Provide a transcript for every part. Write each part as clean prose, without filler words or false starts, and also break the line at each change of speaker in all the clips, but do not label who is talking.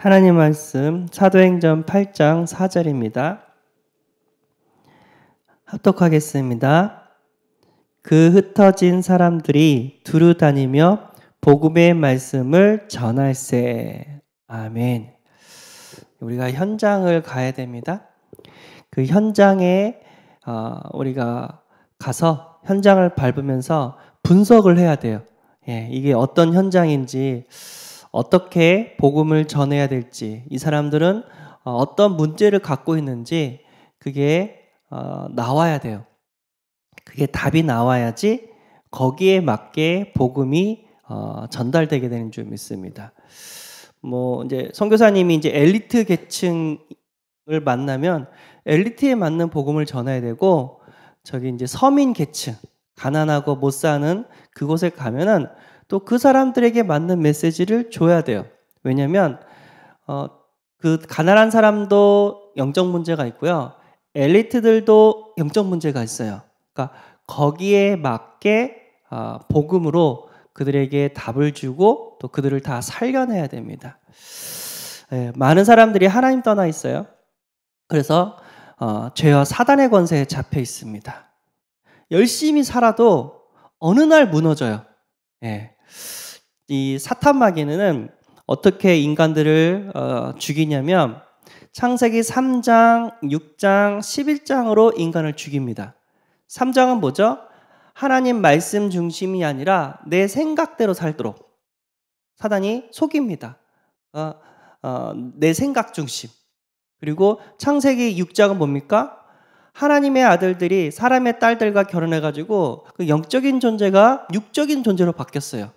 하나님 말씀 사도행전 8장 4절입니다. 합독하겠습니다. 그 흩어진 사람들이 두루 다니며 복음의 말씀을 전할세. 아멘. 우리가 현장을 가야 됩니다. 그 현장에 우리가 가서 현장을 밟으면서 분석을 해야 돼요. 이게 어떤 현장인지, 어떻게 복음을 전해야 될지, 이 사람들은 어떤 문제를 갖고 있는지 그게 나와야 돼요. 그게 답이 나와야지 거기에 맞게 복음이 전달되게 되는 줄 믿습니다. 이제 선교사님이 이제 엘리트 계층을 만나면 엘리트에 맞는 복음을 전해야 되고, 저기 이제 서민 계층, 가난하고 못 사는 그곳에 가면은 또 그 사람들에게 맞는 메시지를 줘야 돼요. 왜냐하면 그 가난한 사람도 영적 문제가 있고요, 엘리트들도 영적 문제가 있어요. 그러니까 거기에 맞게 복음으로 그들에게 답을 주고 또 그들을 다 살려내야 됩니다. 많은 사람들이 하나님 떠나 있어요. 그래서 죄와 사단의 권세에 잡혀 있습니다. 열심히 살아도 어느 날 무너져요. 이 사탄 마귀는 어떻게 인간들을 죽이냐면 창세기 3장, 6장, 11장으로 인간을 죽입니다. 3장은 뭐죠? 하나님 말씀 중심이 아니라 내 생각대로 살도록 사단이 속입니다. 내 생각 중심. 그리고 창세기 6장은 뭡니까? 하나님의 아들들이 사람의 딸들과 결혼해가지고 그 영적인 존재가 육적인 존재로 바뀌었어요.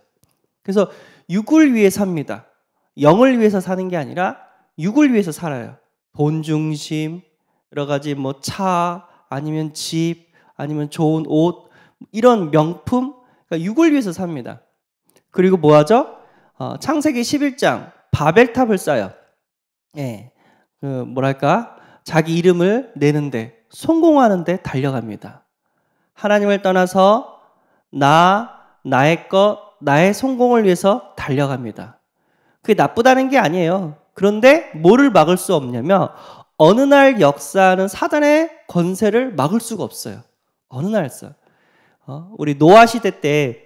그래서 육을 위해 삽니다. 영을 위해서 사는 게 아니라 육을 위해서 살아요. 돈 중심, 여러 가지 차, 아니면 집, 아니면 좋은 옷, 이런 명품, 그러니까 육을 위해서 삽니다. 그리고 뭐 하죠? 창세기 11장 바벨탑을 쌓아요. 자기 이름을 내는데, 성공하는데 달려갑니다. 하나님을 떠나서 나의 것, 나의 성공을 위해서 달려갑니다. 그게 나쁘다는 게 아니에요. 그런데 뭐를 막을 수 없냐면, 어느 날 역사는 사단의 권세를 막을 수가 없어요. 어느 날 우리 노아 시대 때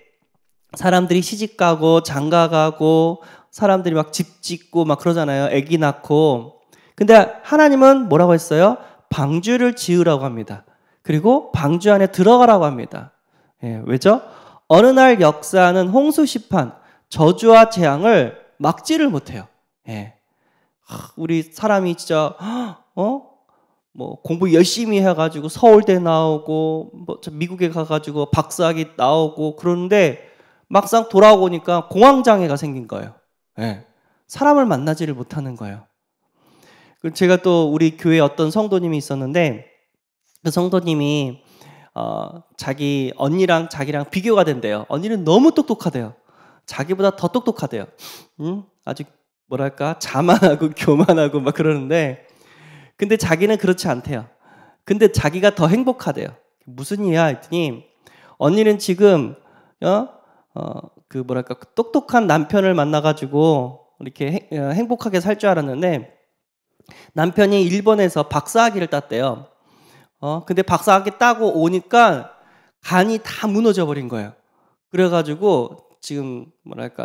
사람들이 시집가고 장가가고 사람들이 막 집 짓고 막 그러잖아요. 아기 낳고. 근데 하나님은 뭐라고 했어요? 방주를 지으라고 합니다. 그리고 방주 안에 들어가라고 합니다. 왜죠? 어느 날 역사는 홍수 시판, 저주와 재앙을 막지를 못해요. 우리 사람이 진짜 공부 열심히 해가지고 서울대 나오고 미국에 가가지고 박사학위 나오고 그러는데 막상 돌아오니까 공황장애가 생긴 거예요. 사람을 만나지를 못하는 거예요. 제가 또 우리 교회에 어떤 성도님이 있었는데, 그 성도님이 자기 언니랑 자기랑 비교가 된대요. 언니는 너무 똑똑하대요. 자기보다 더 똑똑하대요. 아주 자만하고 교만하고 막 그러는데, 근데 자기는 그렇지 않대요. 근데 자기가 더 행복하대요. 무슨 일이야 했더니, 언니는 지금 똑똑한 남편을 만나가지고 이렇게 행복하게 살 줄 알았는데, 남편이 일본에서 박사학위를 땄대요. 근데 박사학위 따고 오니까 간이 다 무너져 버린 거예요. 그래가지고 지금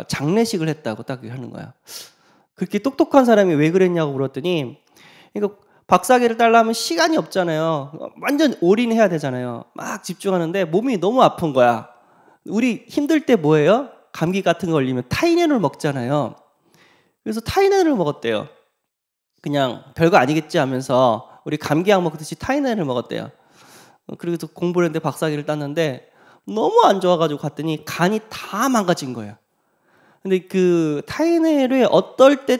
장례식을 했다고 딱 하는 거예요. 그렇게 똑똑한 사람이 왜 그랬냐고 물었더니, 이거 박사학위를 따려면 시간이 없잖아요. 완전 올인해야 되잖아요. 막 집중하는데 몸이 너무 아픈 거야. 우리 힘들 때 뭐예요? 감기 같은 거 걸리면 타이레놀 먹잖아요. 그래서 타이레놀을 먹었대요. 그냥 별거 아니겠지 하면서 우리 감기약 먹듯이 타이레놀을 먹었대요. 그래서 공부를 했는데 박사학위를 땄는데 너무 안 좋아가지고 갔더니 간이 다 망가진 거예요. 근데 그 타이레놀을 어떨 때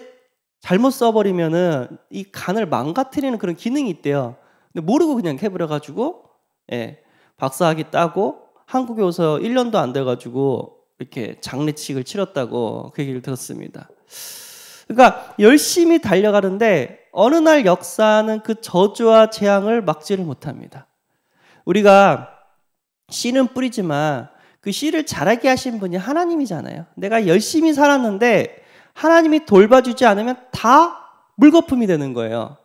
잘못 써버리면은 이 간을 망가뜨리는 그런 기능이 있대요. 근데 모르고 그냥 해버려가지고 박사학위 따고 한국에 와서 1년도 안 돼가지고 이렇게 장례식을 치렀다고 그 얘기를 들었습니다. 그러니까 열심히 달려가는데 어느 날 역사는 그 저주와 재앙을 막지를 못합니다. 우리가 씨는 뿌리지만 그 씨를 자라게 하신 분이 하나님이잖아요. 내가 열심히 살았는데 하나님이 돌봐주지 않으면 다 물거품이 되는 거예요.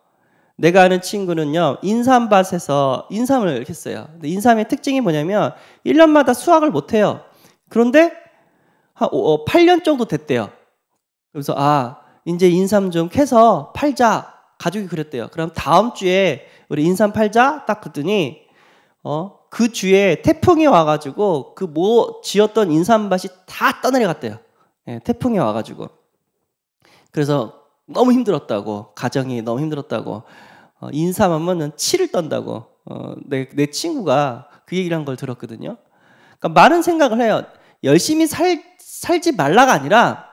내가 아는 친구는요, 인삼밭에서 인삼을 했어요. 근데 인삼의 특징이 뭐냐면 1년마다 수확을 못 해요. 그런데 한 8년 정도 됐대요. 그래서 이제 인삼 좀 캐서 팔자. 가족이 그랬대요. 그럼 다음 주에 우리 인삼 팔자 딱 그랬더니 그 주에 태풍이 와가지고 그 지었던 인삼밭이 다 떠내려갔대요. 예, 태풍이 와가지고. 그래서 너무 힘들었다고, 가정이 너무 힘들었다고, 인삼하면은 치를 떤다고, 내 친구가 그 얘기를 한 걸 들었거든요. 그러니까 많은 생각을 해요. 열심히 살지 말라가 아니라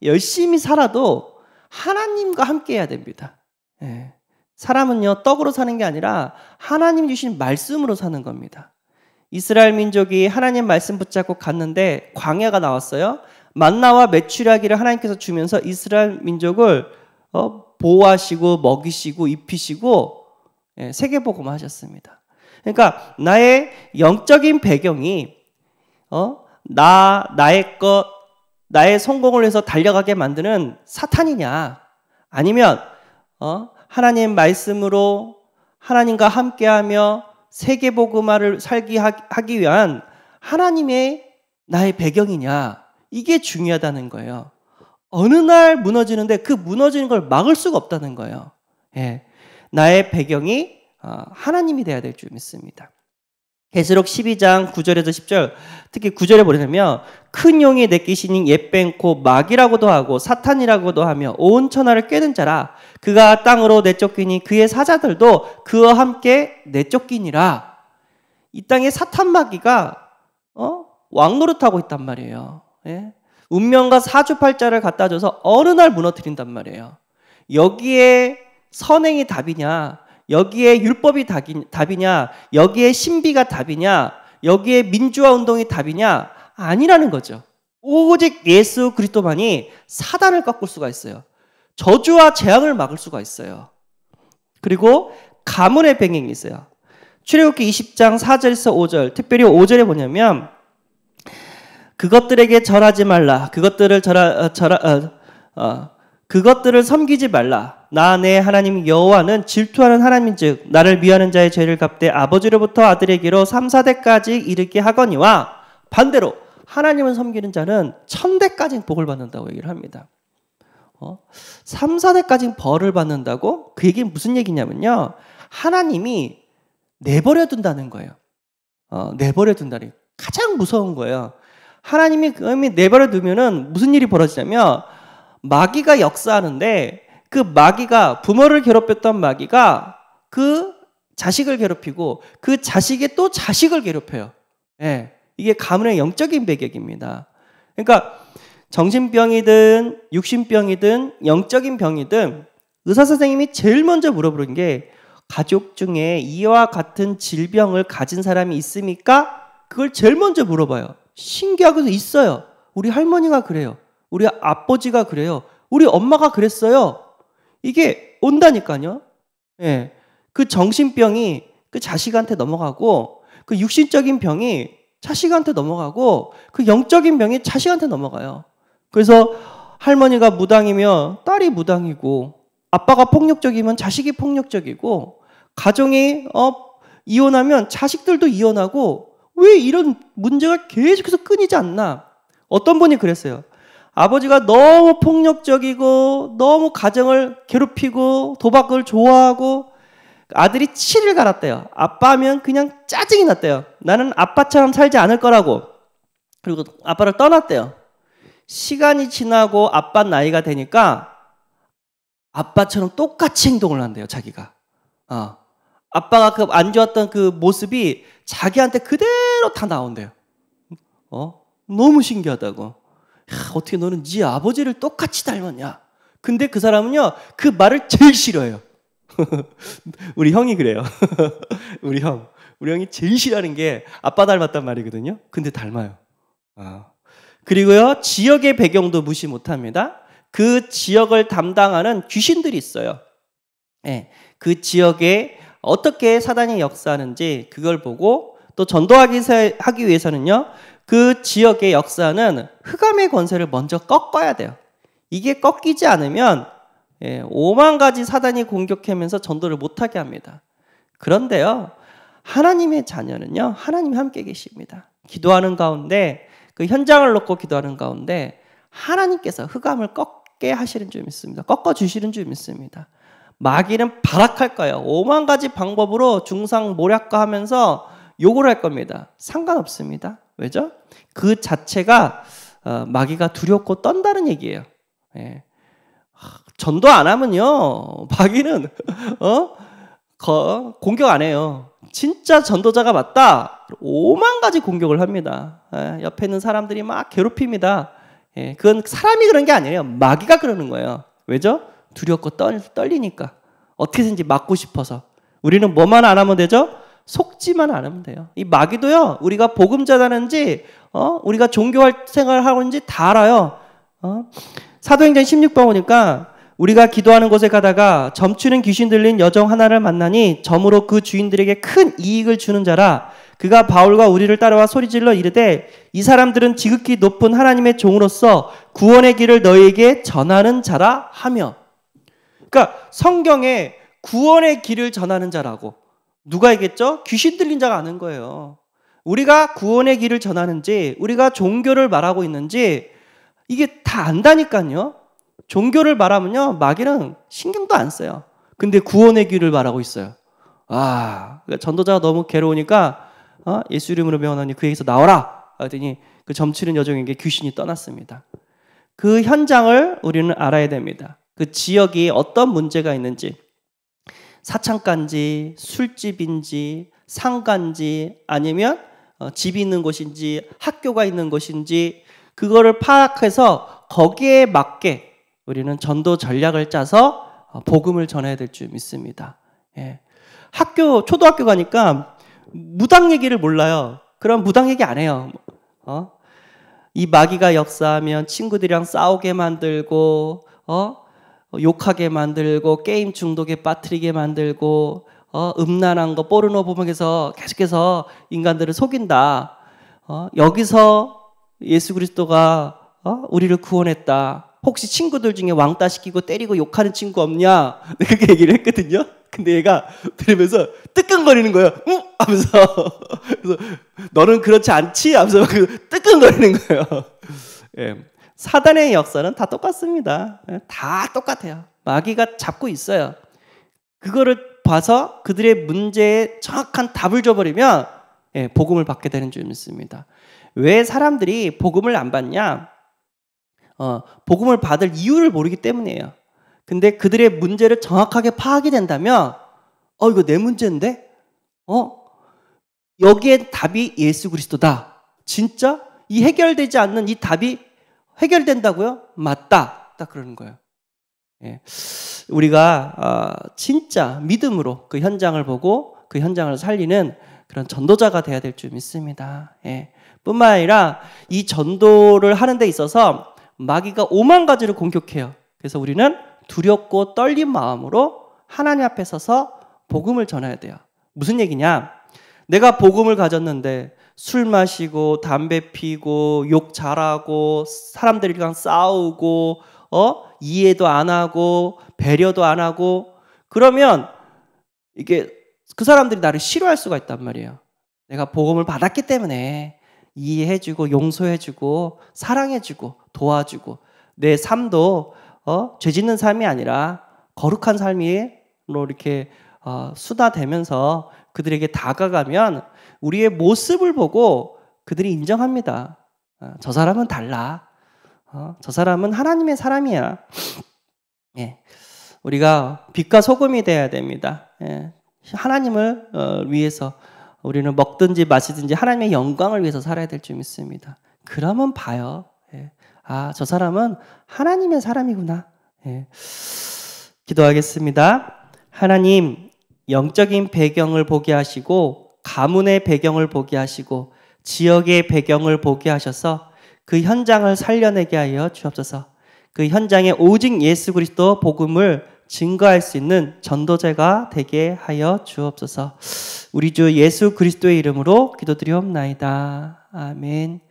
열심히 살아도 하나님과 함께 해야 됩니다. 예. 사람은요, 떡으로 사는 게 아니라 하나님 주신 말씀으로 사는 겁니다. 이스라엘 민족이 하나님 말씀 붙잡고 갔는데 광야가 나왔어요. 만나와 메추라기를 하나님께서 주면서 이스라엘 민족을 보호하시고 먹이시고 입히시고 세계복음 하셨습니다. 그러니까 나의 영적인 배경이 나의 성공을 위해서 달려가게 만드는 사탄이냐, 아니면 하나님 말씀으로 하나님과 함께하며 세계복음화를 하기 위한 하나님의 나의 배경이냐, 이게 중요하다는 거예요. 어느 날 무너지는데 그 무너지는 걸 막을 수가 없다는 거예요. 예. 나의 배경이 하나님이 돼야 될 줄 믿습니다. 계시록 12장 9절에서 10절, 특히 9절에 보려면 큰 용이 내끼시니 옛뱀코 마귀라고도 하고 사탄이라고도 하며 온 천하를 꿰는 자라. 그가 땅으로 내쫓기니 그의 사자들도 그와 함께 내쫓기니라. 이 땅에 사탄 마귀가 왕노릇하고 있단 말이에요. 예? 운명과 사주팔자를 갖다 줘서 어느 날 무너뜨린단 말이에요. 여기에 선행이 답이냐, 여기에 율법이 답이냐, 여기에 신비가 답이냐, 여기에 민주화 운동이 답이냐, 아니라는 거죠. 오직 예수 그리스도만이 사단을 꺾을 수가 있어요. 저주와 재앙을 막을 수가 있어요. 그리고 가문의 병행이 있어요. 출애굽기 20장 4절에서 5절, 특별히 5절에 보냐면 그것들에게 절하지 말라. 그것들을 섬기지 말라. 나 내 하나님 여호와는 질투하는 하나님인즉 나를 미워하는 자의 죄를 갚되 아버지로부터 아들에게로 3, 4대까지 이르게 하거니와, 반대로 하나님을 섬기는 자는 1000대까지 복을 받는다고 얘기를 합니다. 3, 4대까지 벌을 받는다고? 그 얘기는 무슨 얘기냐면요, 하나님이 내버려 둔다는 거예요. 내버려 둔다는 게 가장 무서운 거예요. 하나님이 내버려 두면은 무슨 일이 벌어지냐면 마귀가 역사하는데, 그 마귀가, 부모를 괴롭혔던 마귀가 그 자식을 괴롭히고 그 자식이 또 자식을 괴롭혀요. 예, 이게 가문의 영적인 배경입니다. 그러니까 정신병이든 육신병이든 영적인 병이든 의사 선생님이 제일 먼저 물어보는 게, 가족 중에 이와 같은 질병을 가진 사람이 있습니까? 그걸 제일 먼저 물어봐요. 신기하게도 있어요. 우리 할머니가 그래요. 우리 아버지가 그래요. 우리 엄마가 그랬어요. 이게 온다니까요. 예. 그 정신병이 그 자식한테 넘어가고, 그 육신적인 병이 자식한테 넘어가고, 그 영적인 병이 자식한테 넘어가요. 그래서 할머니가 무당이면 딸이 무당이고, 아빠가 폭력적이면 자식이 폭력적이고, 가정이 이혼하면 자식들도 이혼하고, 왜 이런 문제가 계속해서 끊이지 않나? 어떤 분이 그랬어요. 아버지가 너무 폭력적이고 너무 가정을 괴롭히고 도박을 좋아하고 아들이 치를 갈았대요. 아빠면 그냥 짜증이 났대요. 나는 아빠처럼 살지 않을 거라고. 그리고 아빠를 떠났대요. 시간이 지나고 아빠 나이가 되니까 아빠처럼 똑같이 행동을 한대요, 자기가. 아빠가 그 안 좋았던 그 모습이 자기한테 그대로 다 나온대요. 너무 신기하다고. 야, 어떻게 너는 네 아버지를 똑같이 닮았냐? 근데 그 사람은요, 그 말을 제일 싫어해요. 우리 형이 그래요. 우리 형이 제일 싫어하는 게 아빠 닮았단 말이거든요. 근데 닮아요. 그리고요, 지역의 배경도 무시 못합니다. 그 지역을 담당하는 귀신들이 있어요. 네, 그 지역에 어떻게 사단이 역사하는지 그걸 보고, 또 전도하기 위해서는요, 그 지역의 역사는 흑암의 권세를 먼저 꺾어야 돼요. 이게 꺾이지 않으면 5만 가지 사단이 공격하면서 전도를 못하게 합니다. 그런데요, 하나님의 자녀는요, 하나님이 함께 계십니다. 기도하는 가운데, 그 현장을 놓고 기도하는 가운데 하나님께서 흑암을 꺾게 하시는 줄 믿습니다. 꺾어주시는 줄 믿습니다. 마귀는 발악할 거예요. 5만 가지 방법으로 중상모략과 하면서 욕을 할 겁니다. 상관없습니다. 왜죠? 그 자체가 마귀가 두렵고 떤다는 얘기예요. 전도 안 하면요, 마귀는 공격 안 해요. 진짜 전도자가 맞다, 5만 가지 공격을 합니다. 옆에 있는 사람들이 막 괴롭힙니다. 그건 사람이 그런 게 아니에요. 마귀가 그러는 거예요. 왜죠? 두렵고 떨리니까. 어떻게든지 맞고 싶어서. 우리는 뭐만 안 하면 되죠? 속지만 안 하면 돼요. 이 마귀도요, 우리가 복음 전하는지 우리가 종교활 생활을 하고 있는지 다 알아요. 사도행전 16번 보니까 우리가 기도하는 곳에 가다가 점치는 귀신 들린 여종 하나를 만나니 점으로 그 주인들에게 큰 이익을 주는 자라. 그가 바울과 우리를 따라와 소리질러 이르되 이 사람들은 지극히 높은 하나님의 종으로서 구원의 길을 너희에게 전하는 자라 하며. 그러니까 성경에 구원의 길을 전하는 자라고 누가 얘기했죠? 귀신 들린 자가 아는 거예요. 우리가 구원의 길을 전하는지, 우리가 종교를 말하고 있는지 이게 다 안다니까요. 종교를 말하면요, 마귀는 신경도 안 써요. 근데 구원의 길을 말하고 있어요. 그러니까 전도자가 너무 괴로우니까 예수 이름으로 명하노니 그에게서 나오라 하더니 그 점치는 여종에게 귀신이 떠났습니다. 그 현장을 우리는 알아야 됩니다. 그 지역이 어떤 문제가 있는지, 사창가인지 술집인지 상가인지 아니면 집이 있는 곳인지 학교가 있는 곳인지 그거를 파악해서 거기에 맞게 우리는 전도 전략을 짜서 복음을 전해야 될 줄 믿습니다. 초등학교 가니까 무당 얘기를 몰라요. 그럼 무당 얘기 안 해요. 이 마귀가 역사하면 친구들이랑 싸우게 만들고, 욕하게 만들고, 게임 중독에 빠뜨리게 만들고, 음란한 거, 포르노 보면서 계속해서 인간들을 속인다. 여기서 예수 그리스도가 우리를 구원했다. 혹시 친구들 중에 왕따 시키고 때리고 욕하는 친구 없냐? 그렇게 얘기를 했거든요. 근데 얘가 들으면서 뜨끈거리는 거예요. 응? 하면서. 그래서 너는 그렇지 않지? 하면서 뜨끈거리는 거예요. 사단의 역사는 다 똑같습니다. 다 똑같아요. 마귀가 잡고 있어요. 그거를 봐서 그들의 문제에 정확한 답을 줘버리면 복음을 받게 되는 줄 믿습니다. 왜 사람들이 복음을 안 받냐? 복음을 받을 이유를 모르기 때문이에요. 근데 그들의 문제를 정확하게 파악이 된다면 이거 내 문제인데? 여기에 답이 예수 그리스도다. 진짜? 이 해결되지 않는 이 답이 해결된다고요? 맞다. 딱 그러는 거예요. 우리가 진짜 믿음으로 그 현장을 보고 그 현장을 살리는 그런 전도자가 돼야 될 줄 믿습니다. 뿐만 아니라 이 전도를 하는 데 있어서 마귀가 5만 가지를 공격해요. 그래서 우리는 두렵고 떨린 마음으로 하나님 앞에 서서 복음을 전해야 돼요. 무슨 얘기냐? 내가 복음을 가졌는데 술 마시고 담배 피고 욕 잘하고 사람들이랑 싸우고 이해도 안 하고 배려도 안 하고 그러면 이게 그 사람들이 나를 싫어할 수가 있단 말이에요. 내가 복음을 받았기 때문에 이해해주고 용서해주고 사랑해주고 도와주고 내 삶도 죄 짓는 삶이 아니라 거룩한 삶으로 이렇게 수다되면서 그들에게 다가가면 우리의 모습을 보고 그들이 인정합니다. 저 사람은 달라. 저 사람은 하나님의 사람이야. 우리가 빛과 소금이 돼야 됩니다. 하나님을 위해서 우리는 먹든지 마시든지 하나님의 영광을 위해서 살아야 될 줄 믿습니다. 그러면 봐요. 저 사람은 하나님의 사람이구나. 기도하겠습니다. 하나님, 영적인 배경을 보게 하시고 가문의 배경을 보게 하시고 지역의 배경을 보게 하셔서 그 현장을 살려내게 하여 주옵소서. 그 현장에 오직 예수 그리스도 복음을 증거할 수 있는 전도자가 되게 하여 주옵소서. 우리 주 예수 그리스도의 이름으로 기도드리옵나이다. 아멘.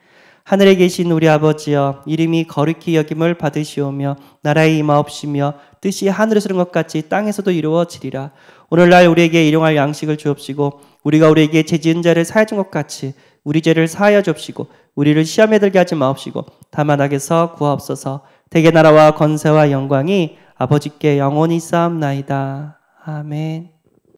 하늘에 계신 우리 아버지여, 이름이 거룩히 여김을 받으시오며 나라의 임하옵시며 뜻이 하늘에서 이룬 것 같이 땅에서도 이루어지리라. 오늘날 우리에게 일용할 양식을 주옵시고 우리가 우리에게 죄 지은 자를 사하여 준 것 같이 우리 죄를 사하여 주옵시고 우리를 시험에 들게 하지 마옵시고 다만 악에서 구하옵소서. 대개 나라와 권세와 영광이 아버지께 영원히 쌓옵나이다. 아멘.